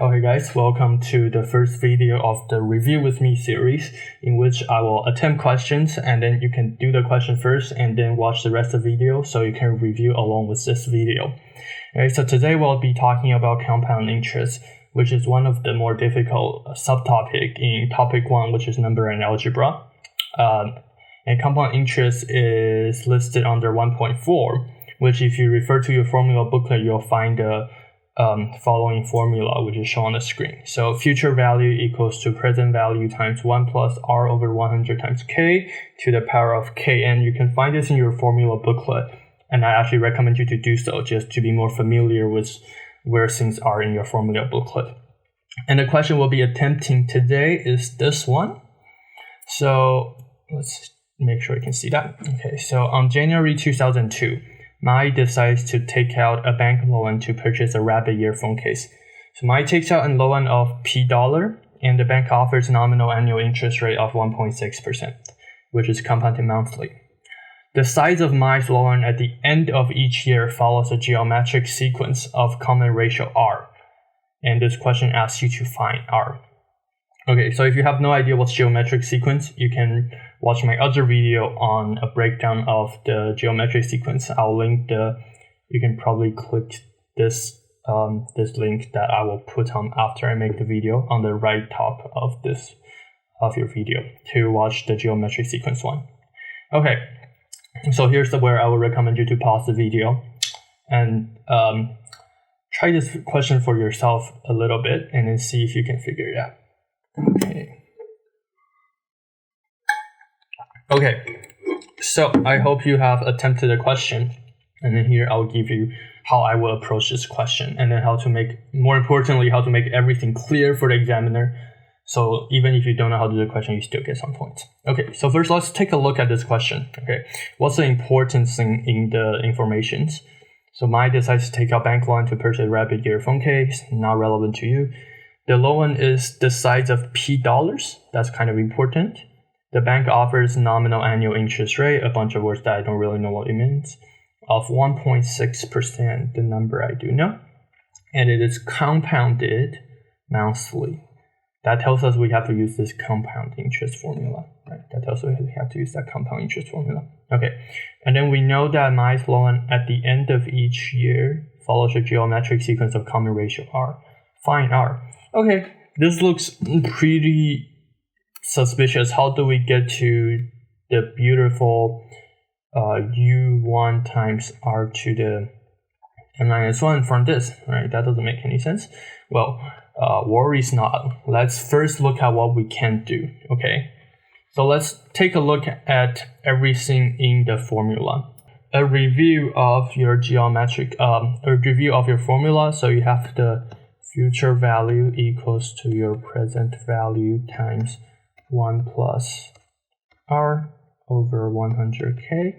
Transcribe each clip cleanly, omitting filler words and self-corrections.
Okay guys, welcome to the first video of the Review With Me series, in which I will attempt questions and then you can do the question first and then watch the rest of the video so you can review along with this video. Okay, so today we'll be talking about compound interest, which is one of the more difficult subtopic in topic 1, which is number and algebra. And compound interest is listed under 1.4, which if you refer to your formula booklet, you'll find the following formula, which is shown on the screen. So future value equals to present value times 1 plus r over 100 times k to the power of k. And you can find this in your formula booklet. And I actually recommend you to do so just to be more familiar with where things are in your formula booklet. And the question we'll be attempting today is this one. So let's make sure you can see that. Okay, so on January 2002, Mai decides to take out a bank loan to purchase a rabbit earphone case. So Mai takes out a loan of $P, and the bank offers nominal annual interest rate of 1.6%, which is compounded monthly. The size of Mai's loan at the end of each year follows a geometric sequence of common ratio R. And this question asks you to find R. Okay, so if you have no idea what's geometric sequence, you can watch my other video on a breakdown of the geometric sequence. I'll link you can probably click this link that I will put on after I make the video on the right top of your video to watch the geometric sequence one. Okay, so here's where I would recommend you to pause the video and try this question for yourself a little bit and then see if you can figure it out. Okay, so I hope you have attempted the question, and then here I'll give you how I will approach this question, and then more importantly, how to make everything clear for the examiner, so even if you don't know how to do the question, you still get some points. Okay, so first let's take a look at this question. Okay, what's the important thing in the informations? So Mai decides to take out bank loan to purchase a rabbit earphone case, not relevant to you. The loan is the size of $P, that's kind of important. The bank offers nominal annual interest rate, a bunch of words that I don't really know what it means, of 1.6%, the number I do know. And it is compounded monthly. That tells us we have to use this compound interest formula, right? That tells us we have to use that compound interest formula. Okay, and then we know that Mai's loan at the end of each year follows a geometric sequence of common ratio R. Find R. Okay, this looks pretty suspicious. How do we get to the beautiful u1 times r to the n-1 from this, right? That doesn't make any sense. Well, worries not. Let's first look at what we can do, okay? So let's take a look at everything in the formula. A review of your formula. So you have the future value equals to your present value times 1 plus r over 100k,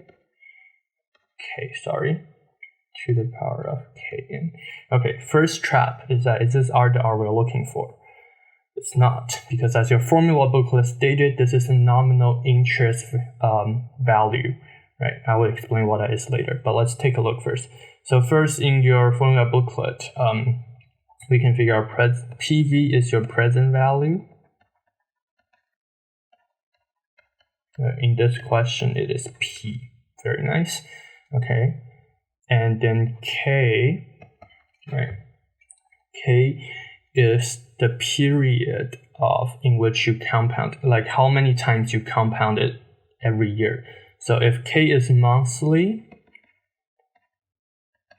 to the power of kn. Okay, first trap is this r the r we're looking for? It's not, because as your formula booklet stated, this is a nominal interest value, right? I will explain what that is later, but let's take a look first. So first in your formula booklet, we can figure out PV is your present value. In this question, it is P. Very nice. Okay. And then K, right? K is the period in which you compound, like how many times you compound it every year. So if K is monthly,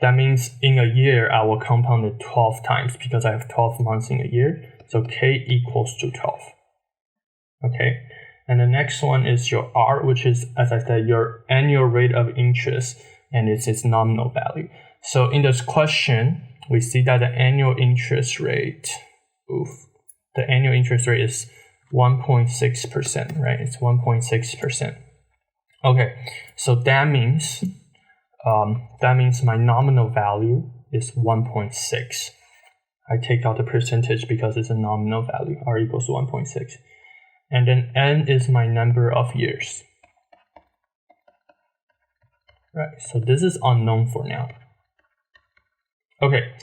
that means in a year, I will compound it 12 times because I have 12 months in a year. So K equals to 12. Okay. And the next one is your R, which is, as I said, your annual rate of interest, and it's its nominal value. So in this question, we see that the annual interest rate, is 1.6%, right? It's 1.6%. Okay, so that means my nominal value is 1.6. I take out the percentage because it's a nominal value. R equals to 1.6. And then n is my number of years. Right, so this is unknown for now. Okay,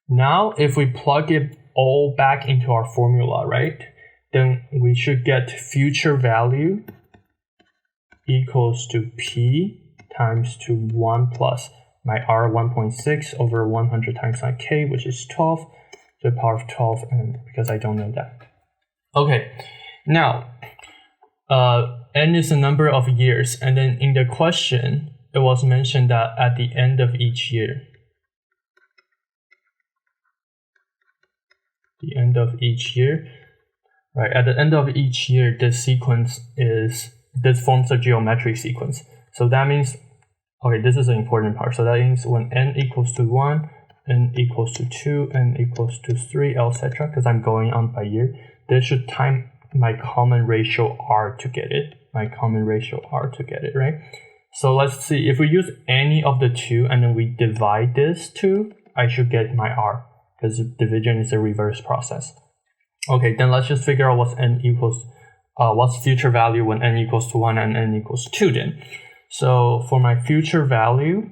now if we plug it all back into our formula, right? Then we should get future value equals to P times to 1 plus my R 1.6 over 100 times my K, which is 12 to the power of 12, and because I don't know that. Okay, now, N is the number of years, and then in the question, it was mentioned that at the end of each year, right? At the end of each year, this forms a geometric sequence. So that means, okay, this is an important part. So that means when N equals to 1, N equals to 2, N equals to 3, etc., because I'm going on by year, this should time my common ratio R to get it. Right? So let's see, if we use any of the two and then we divide this two, I should get my R, because division is a reverse process. Okay, then let's just figure out what's future value when N equals to 1 and N equals 2 then. So for my future value,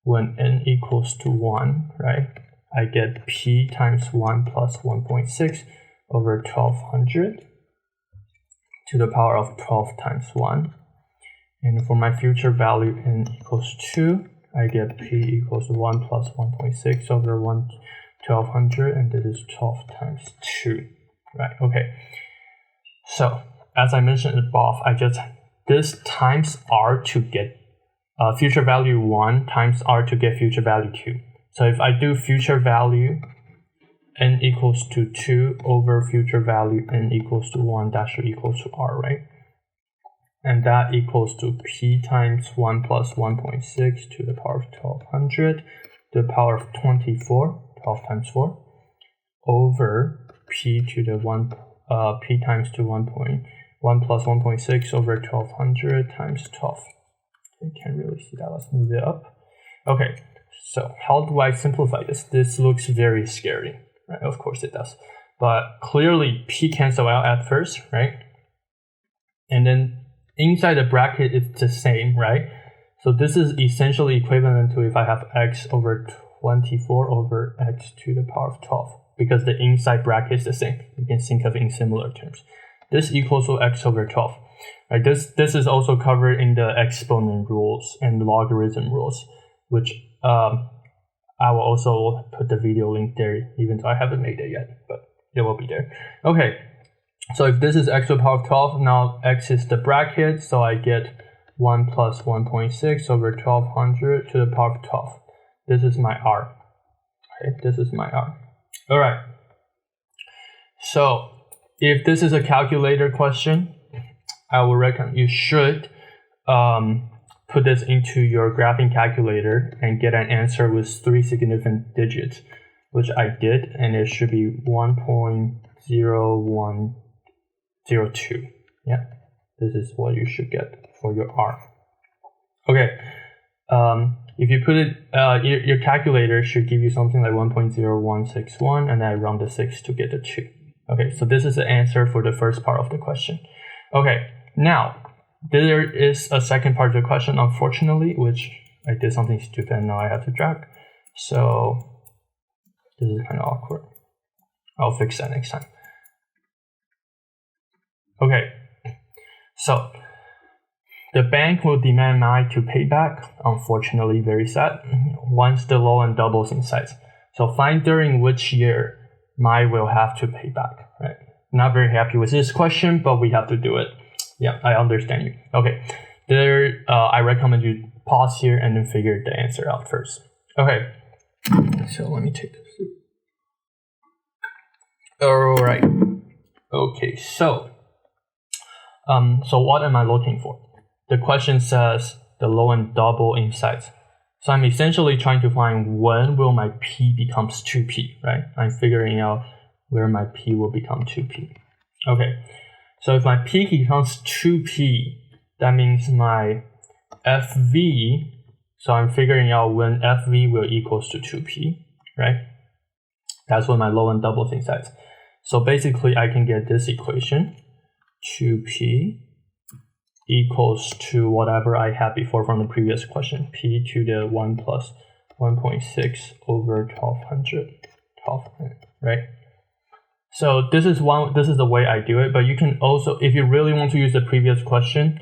when N equals to 1, right, I get P times 1 plus 1.6 over 1200 to the power of 12 times 1. And for my future value N equals 2, I get P equals 1 plus 1.6 over 1200, and this is 12 times 2, right? Okay. So, as I mentioned above, this times R to get future value 1 times R to get future value 2. So if I do future value N equals to 2 over future value N equals to 1, that should equal to R, right? And that equals to P times 1 plus 1.6 to the power of 1200 to the power of 24, 12 times 4, over P to the 1, P times to 1 plus 1.6 over 1200 times 12. You can't really see that. Let's move it up. Okay, so how do I simplify this? This looks very scary, right? Of course it does. But clearly P cancel out at first, right? And then inside the bracket, it's the same, right? So this is essentially equivalent to if I have x over 24 over x to the power of 12, because the inside bracket is the same. You can think of it in similar terms. This equals to x over 12. Right? This is also covered in the exponent rules and logarithm rules, which I will also put the video link there, even though I haven't made it yet, but it will be there. Okay. So if this is x to the power of 12, now x is the bracket, so I get 1 plus 1.6 over 1200 to the power of 12. This is my R. Okay, this is my R. All right. So if this is a calculator question, I would recommend you should put this into your graphing calculator and get an answer with 3 significant digits, which I did, and it should be 1.0102. Yeah, this is what you should get for your R. Okay, if you put it, your calculator should give you something like 1.0161, and I round the 6 to get the 2. Okay, so this is the answer for the first part of the question. Okay, now there is a second part of the question, unfortunately, which I did something stupid and now I have to drag. So this is kind of awkward. I'll fix that next time. Okay, so the bank will demand MI to pay back. Unfortunately, very sad. Once the loan doubles in size. So find during which year MI will have to pay back. Right? Not very happy with this question, but we have to do it. Yeah, I understand you. Okay, I recommend you pause here and then figure the answer out first. Okay, so let me take this. All right. Okay, so what am I looking for? The question says the loan double in size. So I'm essentially trying to find when will my P becomes 2P, right? I'm figuring out where my P will become 2P. Okay, so if my P becomes 2P, that means my FV, so I'm figuring out when FV will equals to 2P, right? That's when my loan doubles in size. So basically I can get this equation, 2P equals to whatever I had before from the previous question, P to the 1 plus 1.6 over 1200, right? So this is the way I do it, but you can also, if you really want to use the previous question,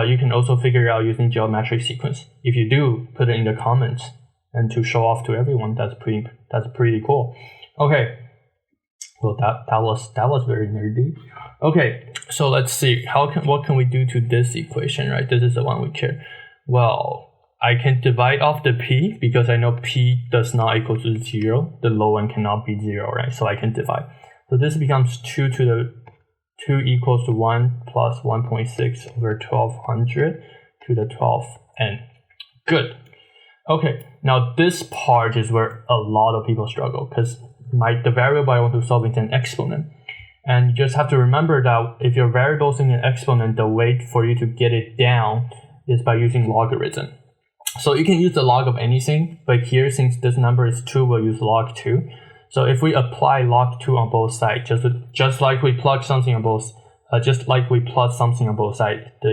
you can also figure it out using geometric sequence. If you do, put it in the comments, and to show off to everyone, that's pretty cool. Okay, well that was very nerdy. Okay, so let's see what can we do to this equation, right? This is the one we care. Well, I can divide off the p because I know p does not equal to 0. The low end cannot be 0, right? So I can divide. So this becomes 2 equals to 1 plus 1.6 over 1200 to the 12n. Good. Okay, now this part is where a lot of people struggle because the variable I want to solve is an exponent. And you just have to remember that if your variable is in an exponent, the way for you to get it down is by using logarithm. So you can use the log of anything, but here, since this number is 2, we'll use log 2. So if we apply log 2 on both sides, just like we plug something on both, the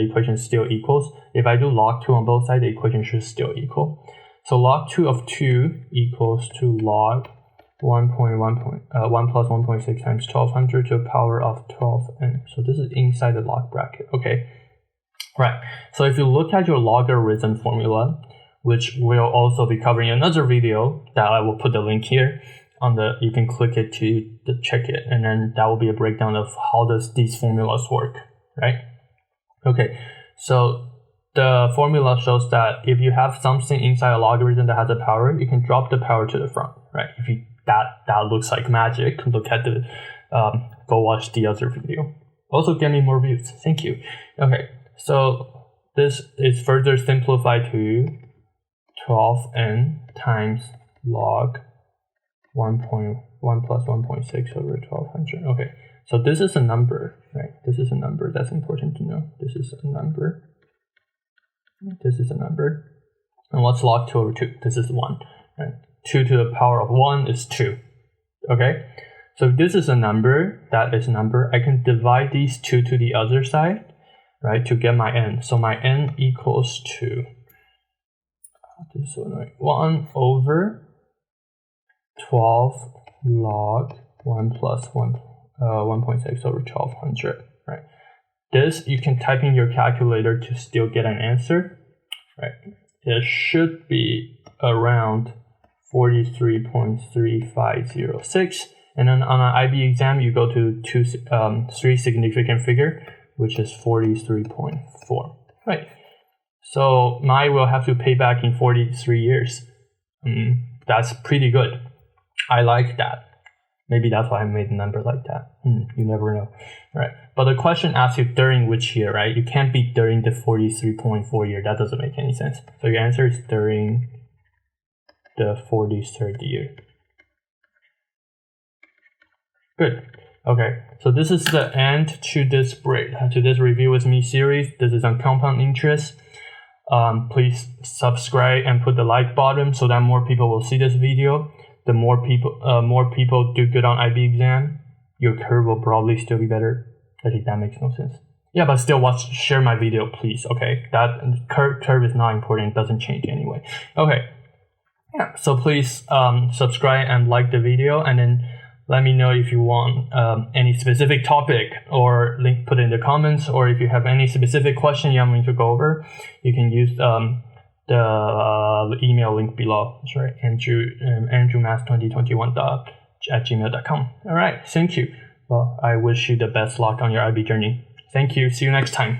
equation still equals. If I do log 2 on both sides, the equation should still equal. So log 2 of 2 equals to log 1 plus 1.6 times 1200 to the power of 12n. So this is inside the log bracket. Okay. Right, so if you look at your logarithm formula, which we'll also be covering in another video that I will put the link here you can click it to check it, and then that will be a breakdown of how does these formulas work, right? Okay, so the formula shows that if you have something inside a logarithm that has a power, you can drop the power to the front, right? That looks like magic. Look at go watch the other video. Also get me more views, thank you. Okay. So this is further simplified to 12n times log 1 plus 1.6 over 1200. Okay, so this is a number, right? This is a number. That's important to know. This is a number. This is a number. And what's log 2 over 2? This is 1. Right? 2 to the power of 1 is 2. Okay, so this is a number. That is a number. I can divide these 2 to the other side, right, to get my n. So my n equals to 1 over 12 log 1 plus 1.6 over 1200, right? This you can type in your calculator to still get an answer, right? It should be around 43.3506, and then on an IB exam you go to 3 significant figure, which is 43.4, right? So I will have to pay back in 43 years. That's pretty good. I like that. Maybe that's why I made a number like that. You never know, right? But the question asks you during which year, right? You can't be during the 43.4 year. That doesn't make any sense. So your answer is during the 43rd year. Good. Okay, so this is the end to this Review With Me series. This is on compound interest. Please subscribe and put the like button so that more people will see this video. The more people do good on IB exam, your curve will probably still be better. I think that makes no sense. Yeah, but still share my video, please. Okay, that curve is not important. It doesn't change anyway. Okay, yeah. So please subscribe and like the video, and then let me know if you want any specific topic, or put it in the comments, or if you have any specific question you want me to go over, you can use the email link below. That's right, andrewmath2021@gmail.com. All right, thank you. Well, I wish you the best luck on your IB journey. Thank you. See you next time.